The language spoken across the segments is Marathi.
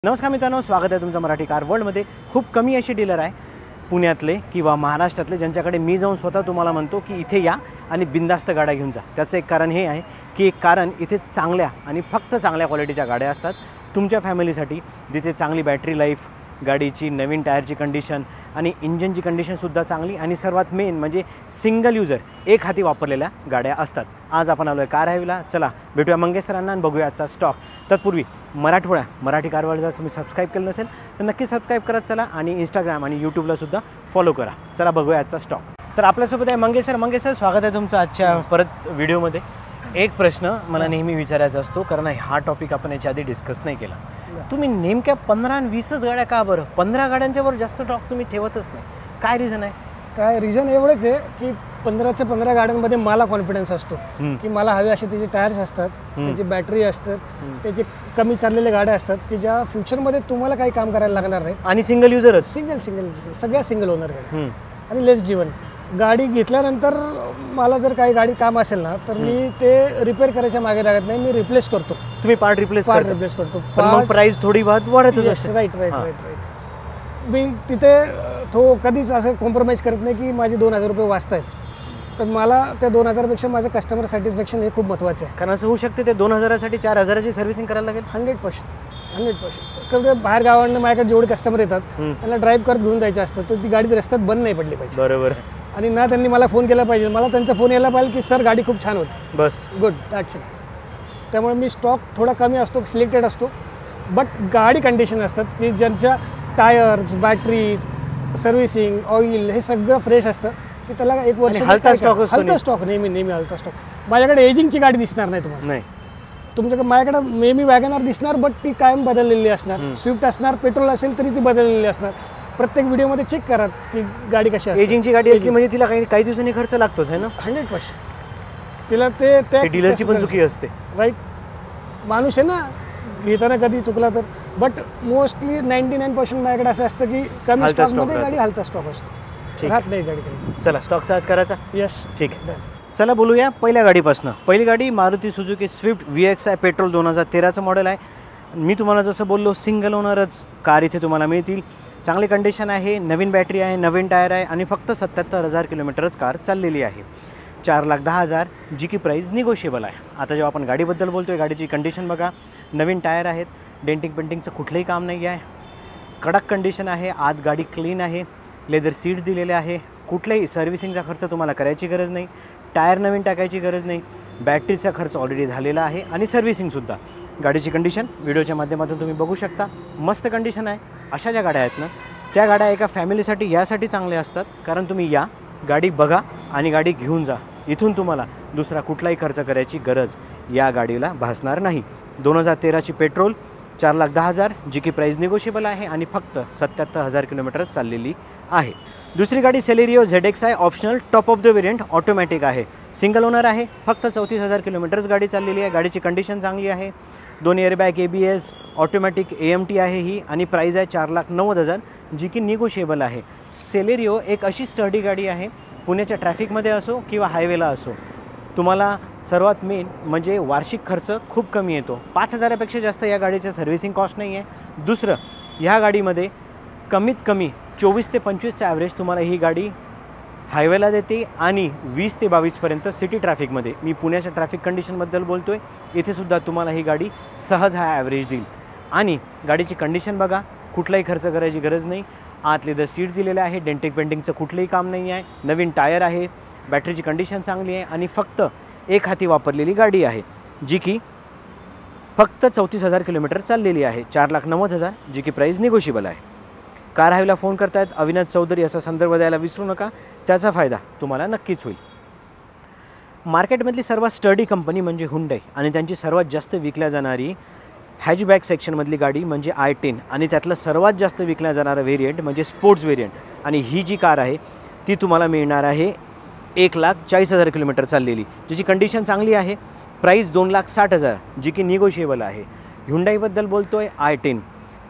नमस्कार मित्रांनो, स्वागत आहे तुमचं मराठी कार वर्ल्डमध्ये। खूप कमी असे डीलर आहे पुण्यातले किंवा महाराष्ट्रातले ज्यांच्याकडे मी जाऊन स्वतः तुम्हाला म्हणतो की इथे या आणि बिंदास्त गाड्या घेऊन जा। त्याचं एक कारण हे आहे की एक कारण इथे चांगल्या आणि फक्त चांगल्या क्वालिटीच्या गाड्या असतात तुमच्या फॅमिलीसाठी, जिथे चांगली बॅटरी लाईफ, गाडीची नवीन टायरची कंडिशन आणि इंजिनची कंडिशनसुद्धा चांगली आणि सर्वात मेन म्हणजे सिंगल युजर एक हाती वापरलेल्या गाड्या असतात। आज आपण आलो आहे कार हायवेला। चला भेटूया मंगेश सरांना आणि बघूया आजचा स्टॉक। तत्पूर्वी मराठी कार वर्ल्ड जर तुम्ही सबस्क्राईब केलं नसेल तर नक्की सबस्क्राईब करत चला आणि इंस्टाग्राम आणि यूट्यूबला सुद्धा फॉलो करा। चला बघूया आजचा स्टॉक। तर आपल्यासोबत आहे मंगेश सर। मंगेश सर, स्वागत आहे तुमचं आजच्या परत व्हिडिओमध्ये। एक प्रश्न मला नेहमी विचारायचा असतो, कारण हा टॉपिक आपण याच्या आधी डिस्कस नाही केला। तुम्ही नेमक्या 15 आणि 20च गाड्या का बरं? 15 गाड्यांच्या वर जास्त स्टॉक तुम्ही ठेवतच नाही, काय रिझन आहे? काय रिझन एवढंच आहे की 15च्या 15 गाड्यांमध्ये मला कॉन्फिडन्स असतो की मला हवे असे त्याचे टायर्स असतात, त्याची बॅटरी असतात, त्याचे कमी चाललेल्या गाड्या असतात की ज्या फ्युचरमध्ये तुम्हाला काही काम करायला लागणार नाही आणि सिंगल युजरच, सिंगल सगळ्या सिंगल ओनर गाड्या आणि लेस ड्रिव्हन। गाडी घेतल्यानंतर मला जर काही गाडी काम असेल ना तर मी ते रिपेअर करायच्या मागे लागत नाही, मी रिप्लेस करतो। तुम्ही पार्ट रिप्लेस करतो, पण प्राइस थोडी बहुत वाढतच असते। राईट मी तिथे तो कधीच असं कॉम्प्रोमाइज करत नाही की माझे 2000 रुपये वाचत आहेत, तर मला त्या 2000पेक्षा माझं कस्टमर सॅटिस्फॅक्शन हे खूप महत्त्वाचं आहे। कारण असं होऊ शकते ते 2000साठी 4000ची सर्व्हिसिंग करायला लागेल। 100% कारण बाहेर गावांना माझ्याकडे जेवढे कस्टमर येतात त्यांना ड्राईव्ह करत घेऊन जायचं असतं, तर ती गाडी रस्त्यात बंद नाही पडली पाहिजे। बरोबर। आणि ना त्यांनी मला फोन केला पाहिजे, मला त्यांचा फोन यायला पाहिजे की सर गाडी खूप छान होती, बस गुड दॅट्स इट। त्यामुळे मी स्टॉक थोडा कमी असतो, सिलेक्टेड असतो, बट गाडी कंडिशन असतात की ज्यांच्या टायर्स, बॅटरीज, सर्व्हिसिंग, ऑइल हे सगळं फ्रेश असतं की त्याला एक वर्ष हलता स्टॉक नेहमी हलता स्टॉक। माझ्याकडे एजिंगची गाडी दिसणार नाही तुम्हाला, नाही तुमच्याकडे माझ्याकडे नेहमी वॅगनआर दिसणार, बट ती कायम बदललेली असणार। स्विफ्ट असणार, पेट्रोल असेल तरी ती बदललेली असणार। प्रत्येक व्हिडिओमध्ये चेक करा की गाडी कशी आहे। एजिंगची गाडी असली म्हणजे तिला काही दिवसांनी खर्च लागतोच आहे ना। 100% तिला ते डीलरची पण चुकी असते, राईट? माणूस आहे ना, घेताना कधी चुकला तर, बट मोस्टली 99% माझ्याकडे असं असतं की कमी स्टॉकमध्ये गाडी हलता स्टॉक असतो, राहत नाही गाडी काही। चला स्टॉक स्टार्ट करायचा। यस, ठीक आहे, चला बोलूया पहिल्या गाडीपासून। पहिली गाडी मारुती सुझुकी स्विफ्ट VX आहे, पेट्रोल 2013चं मॉडेल आहे। मी तुम्हाला जसं बोललो सिंगल ओनरच कार इथे तुम्हाला मिळतील। चांगली कंडिशन आहे, नवीन बॅटरी आहे, नवीन टायर आहे आणि फक्त 77,000 किलोमीटरच कार चाललेली आहे। 4,10,000 जी की प्राईस निगोशिएबल आहे। आता जेव्हा आपण गाडीबद्दल बोलतो आहे, गाडीची कंडिशन बघा, नवीन टायर आहेत, डेंटिंग पेंटिंगचं कुठलंही काम नाही आहे, कडक कंडिशन आहे, आत गाडी क्लीन आहे, लेदर सीट दिलेले आहे, कुठल्याही सर्व्हिसिंगचा खर्च तुम्हाला करायची गरज नाही, टायर नवीन टाकायची गरज नाही, बॅटरीचा खर्च ऑलरेडी झालेला आहे आणि सर्व्हिसिंगसुद्धा। गाडीची कंडिशन व्हिडिओच्या माध्यमातून तुम्ही बघू शकता, मस्त कंडिशन आहे। अशा ज्या गाड्या आहेत ना, त्या गाड्या एका फॅमिलीसाठी यासाठी चांगल्या असतात कारण तुम्ही या गाडी बघा आणि गाडी घेऊन जा, इथून तुम्हाला दुसरा कुठलाही खर्च करायची गरज या गाडीला भासणार नाही। 2013ची पेट्रोल, 4,10,000 जी की प्राईस निगोशिएबल आहे आणि फक्त 77,000 किलोमीटरच चाललेली आहे। दुसरी गाडी सेलेरियो ZX आहे, optional top of the variant, automatic आहे, सिंगल ओनर आहे, फक्त 34,000 किलोमीटरच गाडी चाललेली आहे। गाडीची कंडिशन चांगली आहे, 2 एअरबॅग, ABS, ऑटोमॅटिक AMT आहे ही आणि प्राईज आहे 4,90,000 जी की निगोशिएबल आहे। सेलेरियो एक अशी स्टडी गाडी आहे, पुण्याच्या ट्रॅफिकमध्ये असो किंवा हायवेला असो, तुम्हाला सर्वात मेन म्हणजे वार्षिक खर्च खूप कमी येतो। 5,000पेक्षा जास्त या गाडीचं सर्व्हिसिंग कॉस्ट नाही आहे। दुसरं, ह्या गाडीमध्ये कमीत कमी 24 ते 25चं ॲव्हरेज तुम्हाला ही गाडी हायवेला देते आणि 20 ते 22पर्यंत सिटी ट्रॅफिकमध्ये, मी पुण्याच्या ट्रॅफिक कंडिशनबद्दल बोलतो आहे, इथेसुद्धा तुम्हाला ही गाडी सहज हा ॲव्हरेज देईल। आणि गाडीची कंडिशन बघा, कुठलाही खर्च करायची गरज नाही, आत लेदर सीट दिलेलं आहे, डेंटिंग पेंटिंगचं कुठलंही काम नाही आहे, नवीन टायर आहे, बॅटरीची कंडिशन चांगली आहे आणि फक्त एक हाती वापरलेली गाडी आहे जी की फक्त 34,000 किलोमीटर चाललेली आहे। 4,90,000 जी की प्राईस निगोशिएबल आहे। कार हायवेला फोन करतायत अविनाश चौधरी असा संदर्भ द्यायला विसरू नका, त्याचा फायदा तुम्हाला नक्कीच होईल। मार्केटमधली सर्वात स्टडी कंपनी म्हणजे हुंडई आणि त्यांची सर्वात जास्त विकल्या जाणारी हॅचबॅक सेक्शनमधली गाडी म्हणजे i10 आणि त्यातलं सर्वात जास्त विकल्या जाणारा व्हेरियंट म्हणजे स्पोर्ट्स व्हेरियंट। आणि ही जी कार आहे ती तुम्हाला मिळणार आहे 1,40,000 किलोमीटर चाललेली, जिची कंडिशन चांगली आहे, प्राईस 2,60,000 जी की निगोशिएबल आहे। हुंडाईबद्दल बोलतो आहे, i10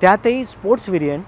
त्यातही स्पोर्ट्स व्हेरियंट,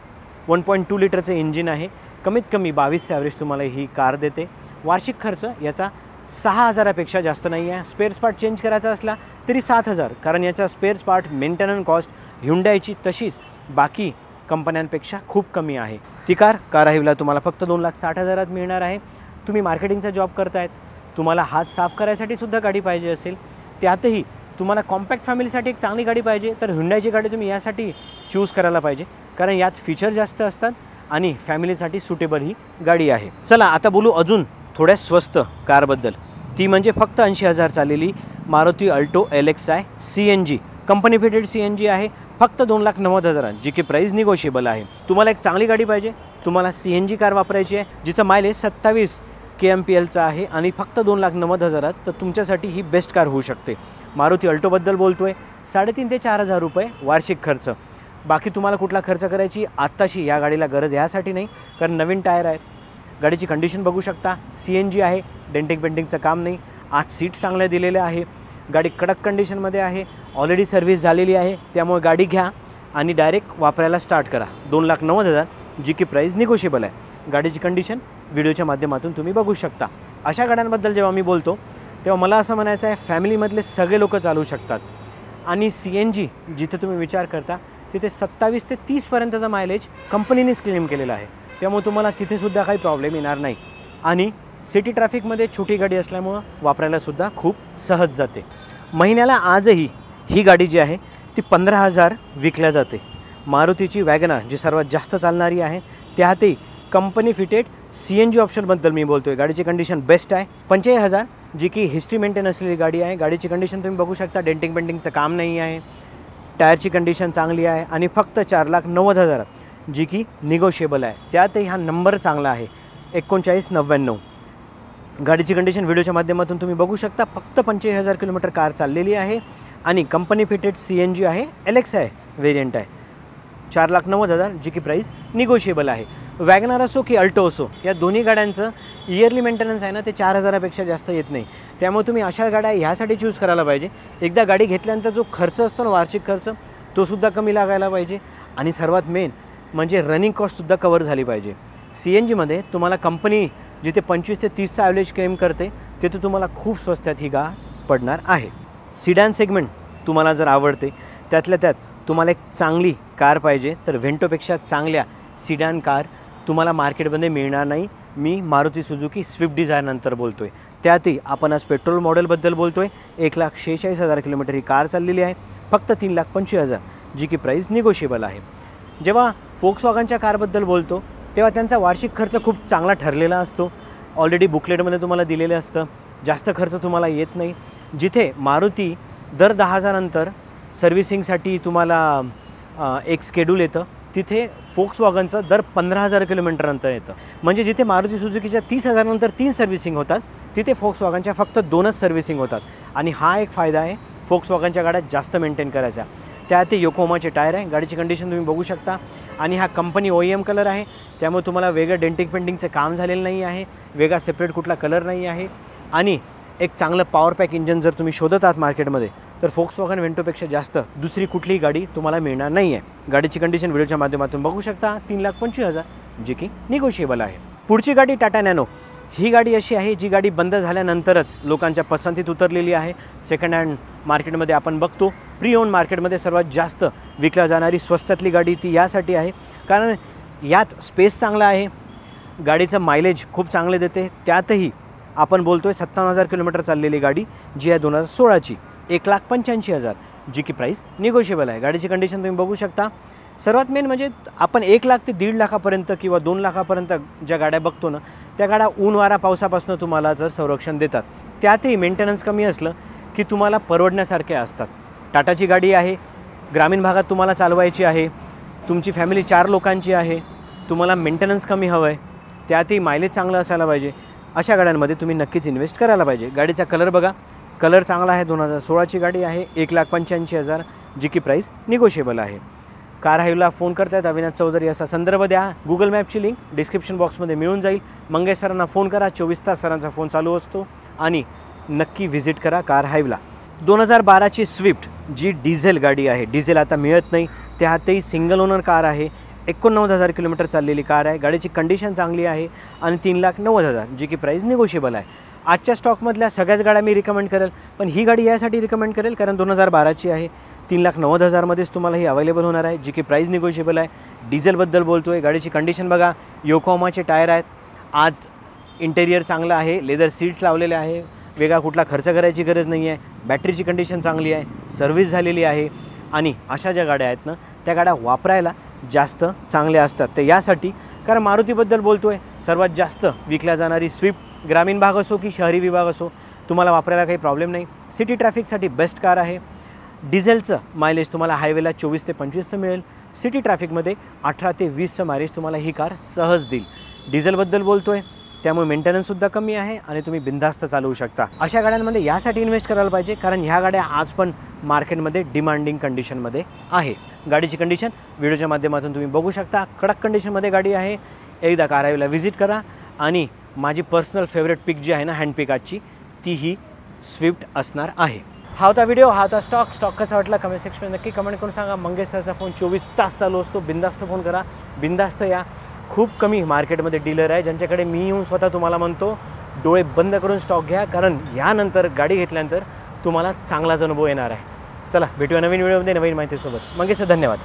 1.2 लिटरचं इंजिन आहे, कमीत कमी 22चं ॲव्हरेज तुम्हाला ही कार देते। वार्षिक खर्च याचा 6,000पेक्षा जास्त नाही आहे। स्पेअर्स पार्ट चेंज करायचा असला तरी 7,000, कारण याचा स्पेअर्स पार्ट मेंटेनन्स कॉस्ट हुंडाईची तशीच बाकी कंपन्यांपेक्षा खूप कमी आहे। ती कार हाईव्हला तुम्हाला फक्त 2,60,000 मिळणार आहे। तुम्ही मार्केटिंगचा जॉब करतायत, तुम्हाला हात साफ करायसाठी सुद्धा गाडी पाहिजे असेल, त्यातही तुम्हाला कॉम्पॅक्ट फॅमिलीसाठी एक चांगली गाडी पाहिजे तर ह्युंडाईची गाडी तुम्ही यासाठी चूज करायला पाहिजे, कारण यात फीचर जास्त असतात आणि फॅमिलीसाठी सुटेबल ही गाडी आहे। चला आता बोलू अजून थोड्या स्वस्त कारबद्दल। ती म्हणजे फक्त 80,000 चाललेली Maruti Alto LXi CNG, company fitted CNG आहे, फक्त 2,90,000, जी की प्राईस निगोशिएबल आहे। तुम्हाला एक चांगली गाडी पाहिजे, तुम्हाला CNG कार वापरायची आहे जिचं मायलेज 27 kmpl आहे आणि फक्त 2,90,000, तर तुमच्यासाठी ही बेस्ट कार होऊ शकते। मारुती अल्टोबद्दल बोलतोय, 3,500 ते 4,000 रुपये वार्षिक खर्च। बाकी तुम्हाला कुठला खर्च करायची आत्ताशी या गाडीला गरज यासाठी नाही, कारण नवीन टायर आहेत, गाडीची कंडिशन बघू शकता, CNG आहे, डेंटिंग पेंटिंगचं काम नाही, आज सीट चांगल्या दिलेल्या आहे, गाडी कडक कंडिशनमध्ये आहे, ऑलरेडी सर्व्हिस झालेली आहे, त्यामुळे गाडी घ्या आणि डायरेक्ट वापरायला स्टार्ट करा। 2,90,000, जी की प्राईस निगोशिएबल आहे। गाडीची कंडिशन व्हिडिओच्या माध्यमातून तुम्ही बघू शकता। अशा गाड्यांबद्दल जेव्हा मी बोलतो तेव्हा मला असं म्हणायचं आहे, फॅमिलीमधले सगळे लोक चालू शकतात आणि CNG जिथे तुम्ही विचार करता तिथे 27 ते 30पर्यंतचा मायलेज कंपनीनेच क्लेम केलेला आहे, त्यामुळे तुम्हाला तिथेसुद्धा काही प्रॉब्लेम येणार नाही आणि सिटी ट्रॅफिकमध्ये छोटी गाडी असल्यामुळं वापरायलासुद्धा खूप सहज जाते। महिन्याला आजही ही गाडी जी आहे ती 15,000 विकल्या जाते। मारुतीची वॅगनर जी सर्वात जास्त चालणारी आहे, त्यातही कंपनी फिटेड CNG ऑप्शनबद्दल मी बोलतोय। गाडीची कंडिशन बेस्ट आहे, 45,000, जी की हिस्ट्री मेंटेन असलेली गाडी आहे। गाडीची कंडिशन तुम्ही बघू शकता, डेंटिंग पेंटिंगचं काम नाही आहे, टायरची कंडिशन चांगली आहे आणि फक्त 4,90,000, जी की निगोशिएबल आहे। त्यातही हा नंबर चांगला आहे, 3999। गाडीची कंडिशन व्हिडिओच्या माध्यमातून तुम्ही बघू शकता, फक्त 45,000 किलोमीटर कार चाललेली आहे आणि कंपनी फिटेड CNG आहे, LXi व्हेरियंट आहे, 4,90,000, जी की प्राईस निगोशिएबल आहे। वॅगनर असो की अल्टो असो, या दोन्ही गाड्यांचं इयरली मेंटेनन्स आहे ना ते 4,000पेक्षा जास्त येत नाही, त्यामुळे तुम्ही अशा गाड्या ह्यासाठी चूज करायला पाहिजे, एकदा गाडी घेतल्यानंतर जो खर्च असतो ना वार्षिक खर्च, तो सुद्धा कमी लागायला पाहिजे आणि सर्वात मेन म्हणजे रनिंग कॉस्टसुद्धा कवर झाली पाहिजे। CNGमध्ये तुम्हाला कंपनी जिथे 25 ते 30चा ॲव्हरेज क्लेम करते तिथे तुम्हाला खूप स्वस्तात ही गाडी पडणार आहे। सिडॅन सेगमेंट तुम्हाला जर आवडते, त्यातल्या त्यात तुम्हाला एक चांगली कार पाहिजे, तर व्हेंटोपेक्षा चांगल्या सिडॅन कार तुम्हाला मार्केटमध्ये मिळणार नाही। मी मारुती सुझुकी स्विफ्ट डिझायर नंतर बोलतोय, त्यातही आपण आज पेट्रोल मॉडेलबद्दल बोलतोय। 1,46,000 किलोमीटर ही कार चाललेली आहे, फक्त 3,25,000, जी की प्राईस निगोशिएबल आहे। जेव्हा फोक्सवॅगनच्या कारबद्दल बोलतो तेव्हा त्यांचा वार्षिक खर्च खूप चांगला ठरलेला असतो, ऑलरेडी बुकलेटमध्ये तुम्हाला दिलेलं असतं, जास्त खर्च तुम्हाला येत नाही। जिथे मारुती दर 10,000 नंतर सर्व्हिसिंगसाठी तुम्हाला एक स्केड्यूल येतं, तिथे फोक्सवॅगनचं दर 15,000 किलोमीटरनंतर येतं। म्हणजे जिथे मारुती सुझुकीच्या 30,000 नंतर 3 सर्व्हिसिंग होतात, तिथे फोक्सवॅगनच्या फक्त 2च सर्व्हिसिंग होतात आणि हा एक फायदा आहे फोक्सवॅगनच्या गाड्या जास्त मेंटेन करायचा। त्यात योकोहामाचे टायर आहे, गाडीची कंडिशन तुम्ही बघू शकता आणि हा कंपनी OEM कलर आहे, त्यामुळे तुम्हाला वेगळं डेंटिंग पेंटिंगचं काम झालेलं नाही आहे, वेगळा सेपरेट कुठला कलर नाही आहे आणि एक चांगलं पॉवर पॅक इंजन जर तुम्ही शोधत आहात मार्केटमध्ये तर फोक्सवॅगन व्हेंटोपेक्षा जास्त दुसरी कुठलीही गाडी तुम्हाला मिळणार नाही आहे। गाडीची कंडिशन व्हिडिओच्या माध्यमातून बघू शकता, 3,25,000, जी की निगोशिएबल आहे। पुढची गाडी टाटा नॅनो, ही गाडी अशी आहे जी गाडी बंद झाल्यानंतरच लोकांच्या पसंतीत उतरलेली आहे। सेकंड हँड मार्केटमध्ये आपण बघतो, प्री ओन मार्केटमध्ये सर्वात जास्त विकल्या जाणारी स्वस्तातली गाडी ती यासाठी आहे, कारण यात स्पेस चांगला आहे, गाडीचं मायलेज खूप चांगले देते, त्यातही आपण बोलतोय 57,000 किलोमीटर चाललेली गाडी जी आहे 2016ची, 1,85,000, जी की प्राईस निगोशिएबल आहे। गाडीची कंडिशन तुम्ही बघू शकता। सर्वात मेन म्हणजे आपण 1,00,000 ते 1,50,000 किंवा 2,00,000 ज्या गाड्या बघतो ना, त्या गाड्या ऊन वारा पावसापासून तुम्हाला जर संरक्षण देतात, त्यातही मेंटेनन्स कमी असलं की तुम्हाला परवडण्यासारख्या असतात। टाटाची गाडी आहे, ग्रामीण भागात तुम्हाला चालवायची आहे, तुमची फॅमिली 4 लोकांची आहे, तुम्हाला मेंटेनन्स कमी हवं आहे, त्यातही मायलेज चांगलं असायला पाहिजे, अशा गाड्यांमध्ये तुम्ही नक्कीच इन्व्हेस्ट करायला पाहिजे। गाडीचा कलर बघा, कलर चांगला आहे, 2016ची गाडी आहे, 1,85,000, जी की प्राईस निगोशिएबल आहे। कार हाईव्हला फोन करतायत अविनाश चौधरी असा संदर्भ द्या, गुगल मॅपची लिंक डिस्क्रिप्शन बॉक्समध्ये मिळून जाईल। मंगेश सरांना फोन करा, 24 तास सरांचा फोन चालू असतो आणि नक्की व्हिजिट करा कार हाईव्हला। 2012ची स्विफ्ट जी डिझेल गाडी आहे, डिझेल आता मिळत नाही, त्यातही सिंगल ओनर कार आहे, 89,000 किलोमीटर चाललेली कार आहे, गाडीची कंडिशन चांगली आहे आणि 3,90,000, जी की प्राईस निगोशिएबल आहे। आजच्या स्टॉकमधल्या सगळ्याच गाड्या मी रिकमेंड करेल, पण ही गाडी यासाठी रिकमेंड करेल कारण 2012ची आहे, 3,90,000मध्येच तुम्हाला ही अवेलेबल होणार आहे, जी की प्राईस निगोशिएबल आहे. डिझेलबद्दल बोलतो आहे, गाडीची कंडिशन बघा. योकोहामाचे टायर आहेत, आत इंटेरियर चांगलं आहे, लेदर सीट्स लावलेले आहे, वेगळा कुठला खर्च करायची गरज नाही आहे. बॅटरीची कंडिशन चांगली आहे, सर्व्हिस झालेली आहे. आणि अशा ज्या गाड्या आहेत ना, त्या गाड्या वापरायला जास्त चांगल्या असतात. तर यासाठी कारण मारुतीबद्दल बोलतो आहे, सर्वात जास्त विकल्या जाणारी स्विफ्ट ग्रामीण भाग असो की शहरी विभाग असो, तुम्हाला वापरायला काही प्रॉब्लेम नाही. सिटी ट्रॅफिकसाठी बेस्ट कार आहे. डिझेलचं मायलेज तुम्हाला हायवेला 24 ते 25चं मिळेल. सिटी ट्रॅफिकमध्ये 18 ते 20चं मायलेज तुम्हाला ही कार सहज देईल. डिझेलबद्दल बोलतो आहे, त्यामुळे मेंटेनन्ससुद्धा कमी आहे आणि तुम्ही बिनधास्त चालवू शकता. अशा गाड्यांमध्ये यासाठी इन्व्हेस्ट करायला पाहिजे कारण ह्या गाड्या आज पण मार्केटमध्ये डिमांडिंग कंडिशनमध्ये आहे. गाडीची कंडिशन व्हिडिओच्या माध्यमातून तुम्ही बघू शकता. कडक कंडिशनमध्ये गाडी आहे. एकदा कार हायवेला व्हिजिट करा. आणि माझी पर्सनल फेवरेट पिक जी आहे ना, हँड पिक आजची, ती ही स्विफ्ट असणार आहे. हा होता व्हिडिओ, हा होता स्टॉक कसा वाटला कमेंट सेक्शनमध्ये नक्की कमेंट करून सांगा. मंगेश सरचा फोन 24 तास चालू असतो. बिंदास्त फोन करा, बिंदास्त या. खूप कमी मार्केटमध्ये डीलर आहे ज्यांच्याकडे मी येऊन स्वतः तुम्हाला म्हणतो डोळे बंद करून स्टॉक घ्या, कारण यानंतर गाडी घेतल्यानंतर तुम्हाला चांगलाच अनुभव येणार आहे. चला भेटूया नवीन व्हिडिओमध्ये नवीन माहितीसोबत. मंगेश सर धन्यवाद.